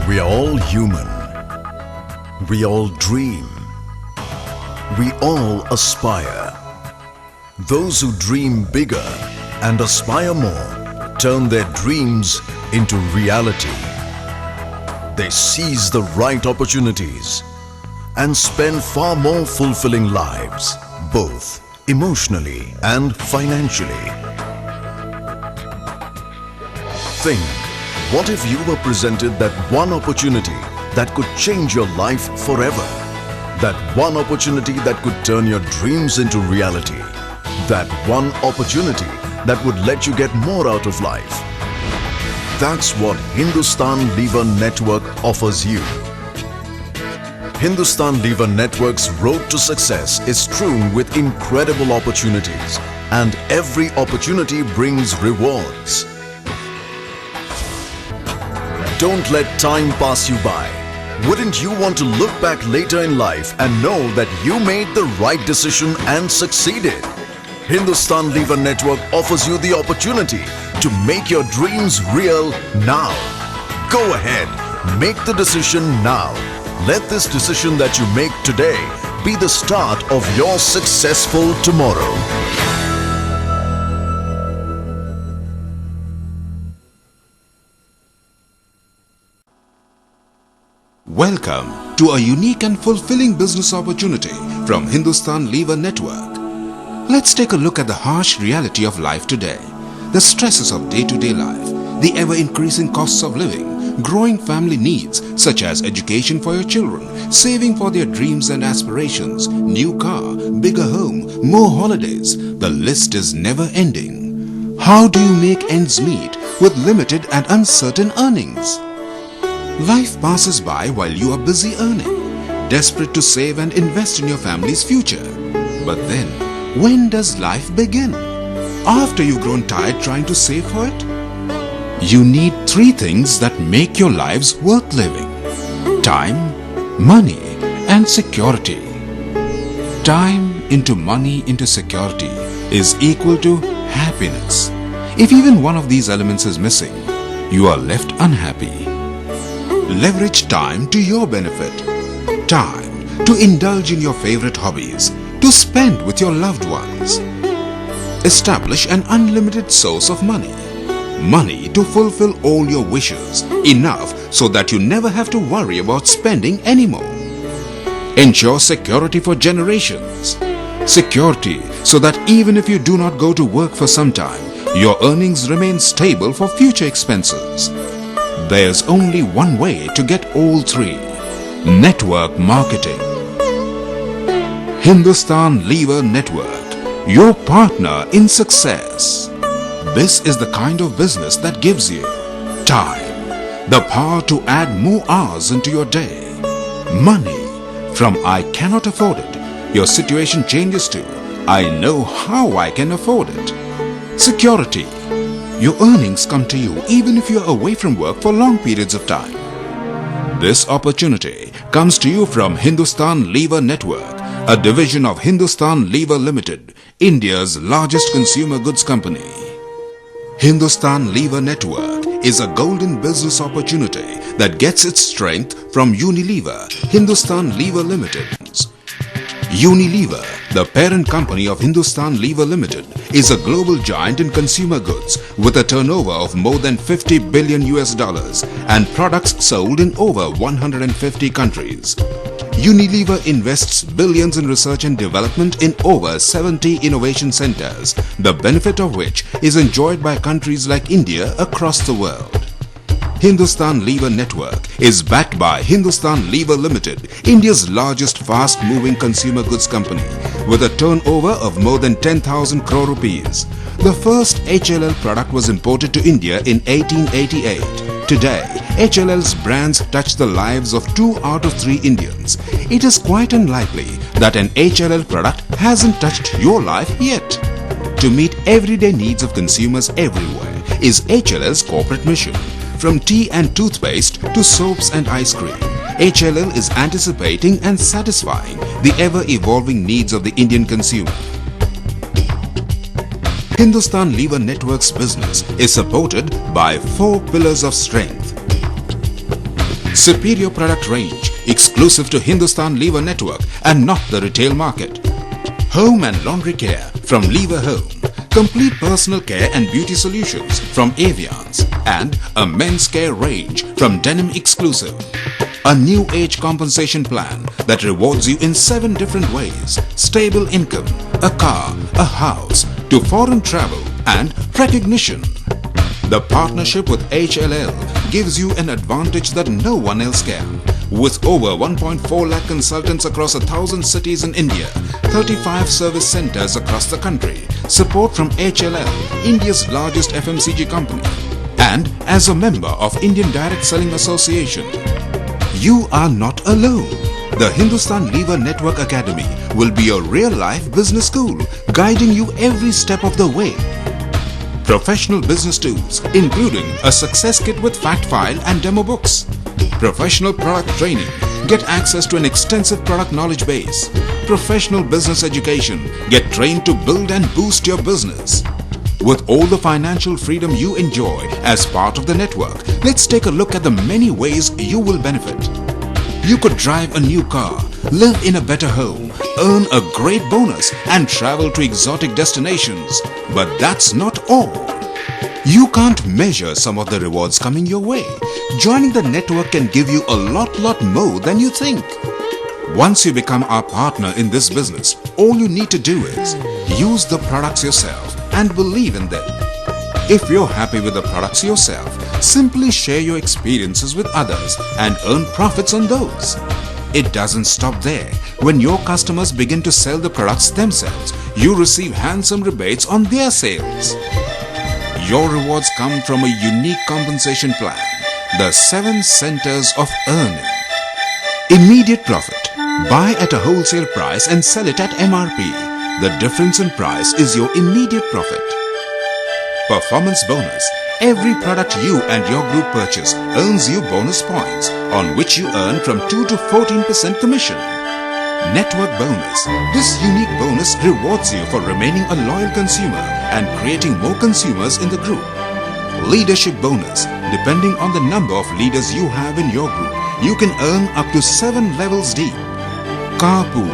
We are all human. We all dream. We all aspire. Those who dream bigger and aspire more turn their dreams into reality. They seize the right opportunities and spend far more fulfilling lives, both emotionally and financially. Think, what if you were presented that one opportunity that could change your life forever? That one opportunity that could turn your dreams into reality? That one opportunity that would let you get more out of life? That's what Hindustan Lever Network offers you. Hindustan Lever Network's road to success is strewn with incredible opportunities, and every opportunity brings rewards. Don't let time pass you by. Wouldn't you want to look back later in life and know that you made the right decision and succeeded? Hindustan Lever Network offers you the opportunity to make your dreams real now. Go ahead, make the decision now. Let this decision that you make today be the start of your successful tomorrow. Welcome to a unique and fulfilling business opportunity from Hindustan Lever Network. Let's take a look at the harsh reality of life today. The stresses of day-to-day life, the ever-increasing costs of living, growing family needs such as education for your children, saving for their dreams and aspirations, new car, bigger home, more holidays. The list is never ending. How do you make ends meet with limited and uncertain earnings? Life passes by while you are busy earning, desperate to save and invest in your family's future. But then, when does life begin? After you've grown tired trying to save for it? You need three things that make your lives worth living: time, money, and security. Time into money into security is equal to happiness. If even one of these elements is missing, you are left unhappy. Leverage time to your benefit. Time to indulge in your favorite hobbies, to spend with your loved ones. Establish an unlimited source of money. Money to fulfill all your wishes, enough so that you never have to worry about spending anymore. Ensure security for generations. Security so that even if you do not go to work for some time, your earnings remain stable for future expenses. There's only one way to get all three: network marketing. Hindustan Lever Network, your partner in success. This is the kind of business that gives you time, the power to add more hours into your day. Money, from I cannot afford it, your situation changes to I know how I can afford it. Security, your earnings come to you even if you are away from work for long periods of time. This opportunity comes to you from Hindustan Lever Network, a division of Hindustan Lever Limited, India's largest consumer goods company. Hindustan Lever Network is a golden business opportunity that gets its strength from Unilever, Hindustan Lever Limited. Unilever, the parent company of Hindustan Lever Limited, is a global giant in consumer goods with a turnover of more than $50 billion and products sold in over 150 countries. Unilever invests billions in research and development in over 70 innovation centers, the benefit of which is enjoyed by countries like India across the world. Hindustan Lever Network is backed by Hindustan Lever Limited, India's largest fast-moving consumer goods company, with a turnover of more than 10,000 crore rupees. The first HLL product was imported to India in 1888. Today, HLL's brands touch the lives of 2 out of 3 Indians. It is quite unlikely that an HLL product hasn't touched your life yet. To meet everyday needs of consumers everywhere is HLL's corporate mission. From tea and toothpaste to soaps and ice cream, HLL is anticipating and satisfying the ever-evolving needs of the Indian consumer. Hindustan Lever Network's business is supported by 4 pillars of strength. Superior product range exclusive to Hindustan Lever Network and not the retail market. Home and laundry care from Lever Home. Complete personal care and beauty solutions from Avians. And a men's care range from Denim Exclusive. A new age compensation plan that rewards you in 7 different ways. Stable income, a car, a house, to foreign travel and recognition. The partnership with HLL gives you an advantage that no one else can. With over 1.4 lakh consultants across 1,000 cities in India, 35 service centers across the country, support from HLL, India's largest FMCG company, and as a member of Indian Direct Selling Association. You are not alone. The Hindustan Lever Network Academy will be a real-life business school guiding you every step of the way. Professional business tools including a success kit with fact file and demo books. Professional product training. Get access to an extensive product knowledge base. Professional business education. Get trained to build and boost your business. With all the financial freedom you enjoy as part of the network, let's take a look at the many ways you will benefit. You could drive a new car, live in a better home, earn a great bonus and travel to exotic destinations. But that's not all. You can't measure some of the rewards coming your way. Joining the network can give you a lot more than you think. Once you become our partner in this business, all you need to do is use the products yourself and believe in them. If you're happy with the products yourself, simply share your experiences with others and earn profits on those. It doesn't stop there. When your customers begin to sell the products themselves, you receive handsome rebates on their sales. Your rewards come from a unique compensation plan, the 7 centers of earning. Immediate profit. Buy at a wholesale price and sell it at MRP. The difference in price is your immediate profit. Performance bonus. Every product you and your group purchase earns you bonus points on which you earn from 2 to 14% commission. Network bonus. This unique bonus rewards you for remaining a loyal consumer and creating more consumers in the group. Leadership bonus. Depending on the number of leaders you have in your group, you can earn up to 7 levels deep. Carpool.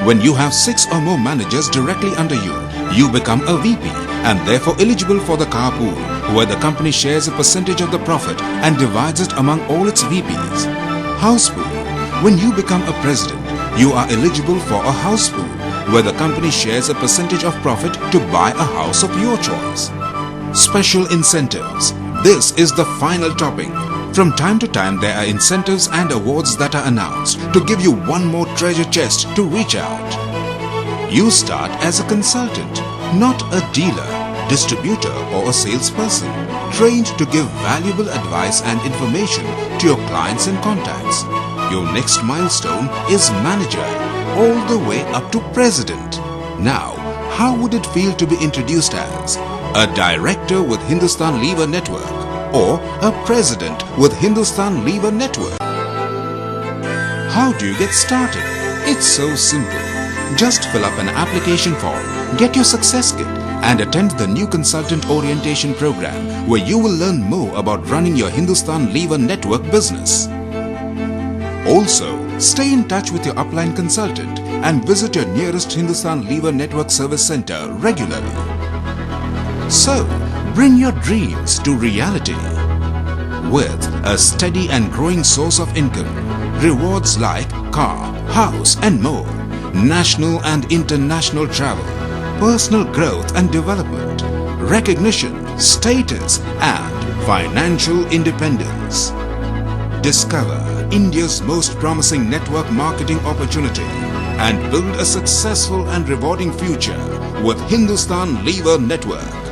When you have 6 or more managers directly under you, you become a VP and therefore eligible for the carpool, where the company shares a percentage of the profit and divides it among all its VPs. House pool. When you become a president, you are eligible for a house pool, where the company shares a percentage of profit to buy a house of your choice. Special incentives. This is the final topping. From time to time, there are incentives and awards that are announced to give you one more treasure chest to reach out. You start as a consultant, not a dealer, distributor or a salesperson, trained to give valuable advice and information to your clients and contacts. Your next milestone is manager, all the way up to president. Now, how would it feel to be introduced as a director with Hindustan Lever Network or a president with Hindustan Lever Network? How do you get started? It's so simple. Just fill up an application form, get your success kit and attend the new consultant orientation program, where you will learn more about running your Hindustan Lever Network business. Also, stay in touch with your upline consultant and visit your nearest Hindustan Lever Network service center regularly. So, bring your dreams to reality. With a steady and growing source of income, rewards like car, house and more, national and international travel, personal growth and development, recognition, status and financial independence. Discover India's most promising network marketing opportunity and build a successful and rewarding future with Hindustan Lever Network.